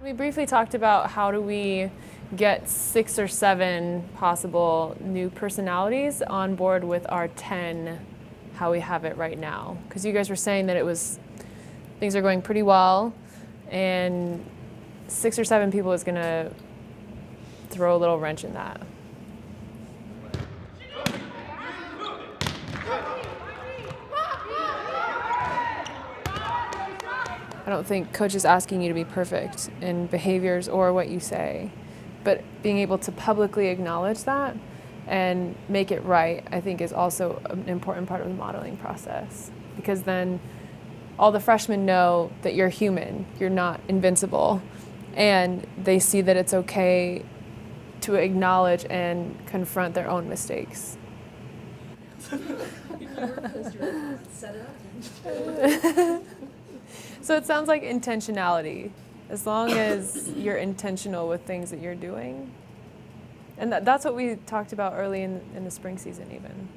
We briefly talked about how do we get 6 or 7 possible new personalities on board with our 10, how we have it right now. Because you guys were saying that things are going pretty well, and 6 or 7 people is going to throw a little wrench in that. I don't think coach is asking you to be perfect in behaviors or what you say, but being able to publicly acknowledge that and make it right, I think, is also an important part of the modeling process, because then all the freshmen know that you're human, you're not invincible, and they see that it's okay to acknowledge and confront their own mistakes. So it sounds like intentionality, as long as you're intentional with things that you're doing. And that's what we talked about early in the spring season even.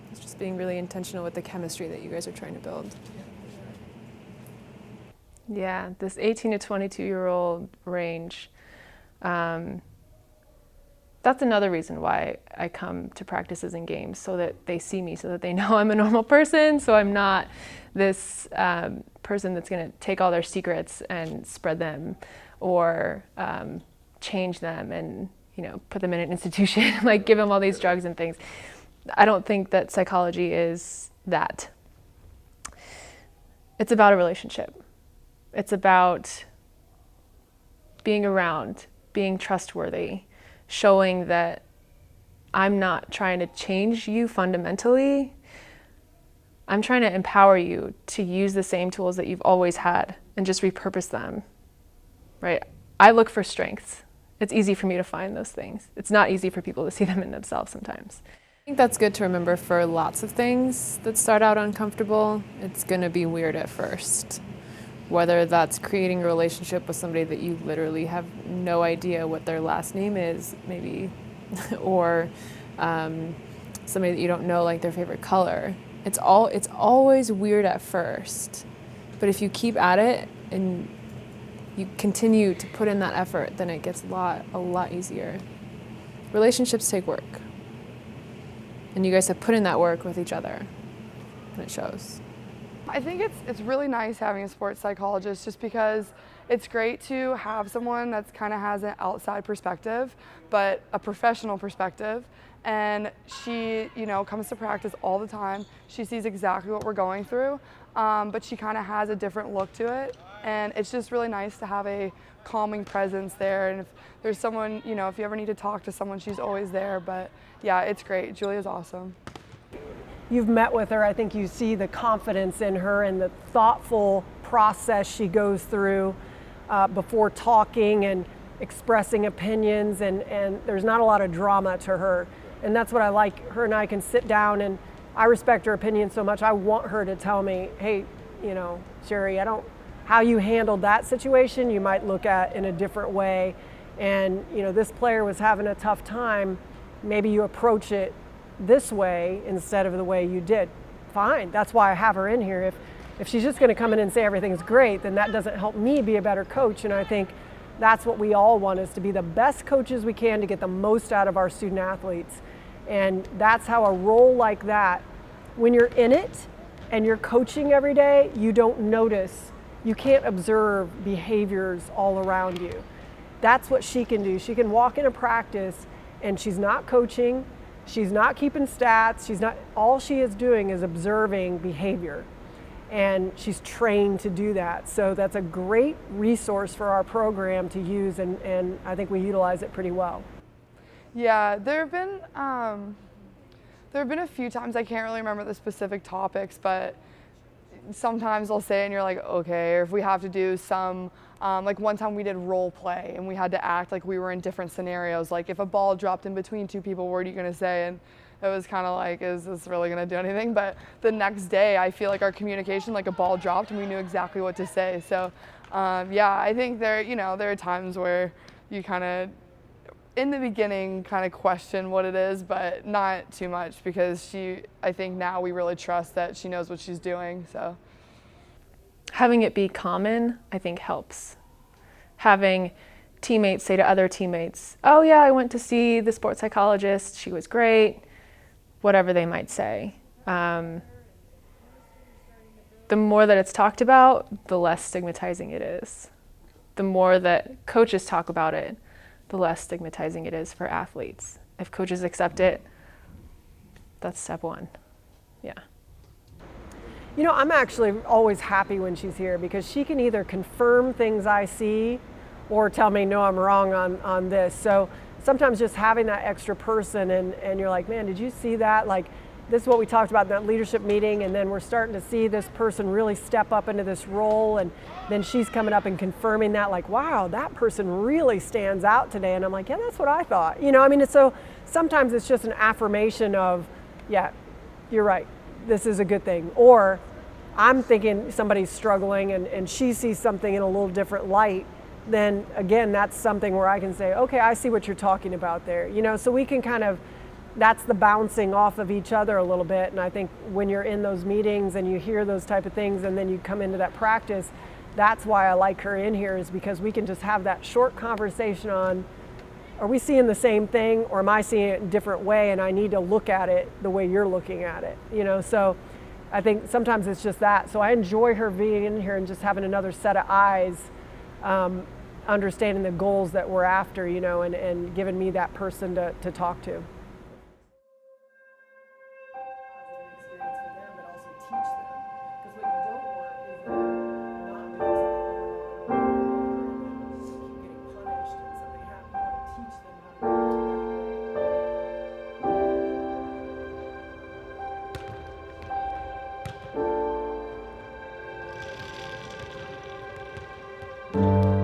It's just being really intentional with the chemistry that you guys are trying to build. Yeah, this 18 to 22-year-old range, that's another reason why I come to practices and games, so that they see me, so that they know I'm a normal person, so I'm not this person that's going to take all their secrets and spread them, or change them and put them in an institution, like give them all these drugs and things. I don't think that psychology is that. It's about a relationship. It's about being around, being trustworthy, showing that I'm not trying to change you fundamentally. I'm trying to empower you to use the same tools that you've always had and just repurpose them, right? I look for strengths. It's easy for me to find those things. It's not easy for people to see them in themselves sometimes. I think that's good to remember for lots of things that start out uncomfortable. It's going to be weird at first. Whether that's creating a relationship with somebody that you literally have no idea what their last name is, maybe, or somebody that you don't know, like their favorite color. It's always weird at first, but if you keep at it and you continue to put in that effort, then it gets a lot easier. Relationships take work, and you guys have put in that work with each other, and it shows. I think it's really nice having a sports psychologist, just because it's great to have someone that's kind of has an outside perspective, but a professional perspective. And she, comes to practice all the time. She sees exactly what we're going through, but she kind of has a different look to it. And it's just really nice to have a calming presence there. And if there's someone, if you ever need to talk to someone, she's always there. But yeah, it's great. Julia's awesome. You've met with her. I think you see the confidence in her and the thoughtful process she goes through before talking and expressing opinions, and there's not a lot of drama to her. And that's what I like. Her and I can sit down, and I respect her opinion so much. I want her to tell me, hey, Sherry, how you handled that situation, you might look at in a different way. And, this player was having a tough time. Maybe you approach it this way instead of the way you did. Fine, that's why I have her in here. If she's just going to come in and say everything's great, then that doesn't help me be a better coach. And I think that's what we all want, is to be the best coaches we can to get the most out of our student athletes. And that's how a role like that, when you're in it and you're coaching every day, you don't notice, you can't observe behaviors all around you. That's what she can do. She can walk into practice and she's not coaching, she's not keeping stats, all she is doing is observing behavior. And she's trained to do that. So that's a great resource for our program to use, and I think we utilize it pretty well. Yeah, there have been a few times, I can't really remember the specific topics, but sometimes I'll say it and you're like, okay, or if we have to do some, like one time we did role play and we had to act like we were in different scenarios. Like if a ball dropped in between two people, what are you gonna say? And it was kind of like, is this really gonna do anything? But the next day, I feel like our communication, like a ball dropped and we knew exactly what to say. So yeah, I think there are times where you kind of, in the beginning, kind of question what it is, but not too much, because I think now we really trust that she knows what she's doing, so. Having it be common, I think, helps. having teammates say to other teammates, oh yeah, I went to see the sports psychologist, she was great, whatever they might say. The more that it's talked about, the less stigmatizing it is. The more that coaches talk about it, the less stigmatizing it is for athletes. If coaches accept it, that's step one. Yeah. You know, I'm actually always happy when she's here because she can either confirm things I see or tell me, no, I'm wrong on this. So sometimes just having that extra person and you're like, man, did you see that? Like, this is what we talked about in that leadership meeting, and then we're starting to see this person really step up into this role, and then she's coming up and confirming that, like, wow, that person really stands out today. And I'm like, yeah, that's what I thought. You know, I mean, so sometimes it's just an affirmation of, yeah, you're right, this is a good thing. Or I'm thinking somebody's struggling and she sees something in a little different light, then again, that's something where I can say, okay, I see what you're talking about there. You know, so we can kind of, that's the bouncing off of each other a little bit. And I think when you're in those meetings and you hear those type of things and then you come into that practice, that's why I like her in here, is because we can just have that short conversation on, are we seeing the same thing, or am I seeing it in a different way and I need to look at it the way you're looking at it, you know? So I think sometimes it's just that. So I enjoy her being in here and just having another set of eyes, understanding the goals that we're after, you know, and giving me that person to talk to. Thank you.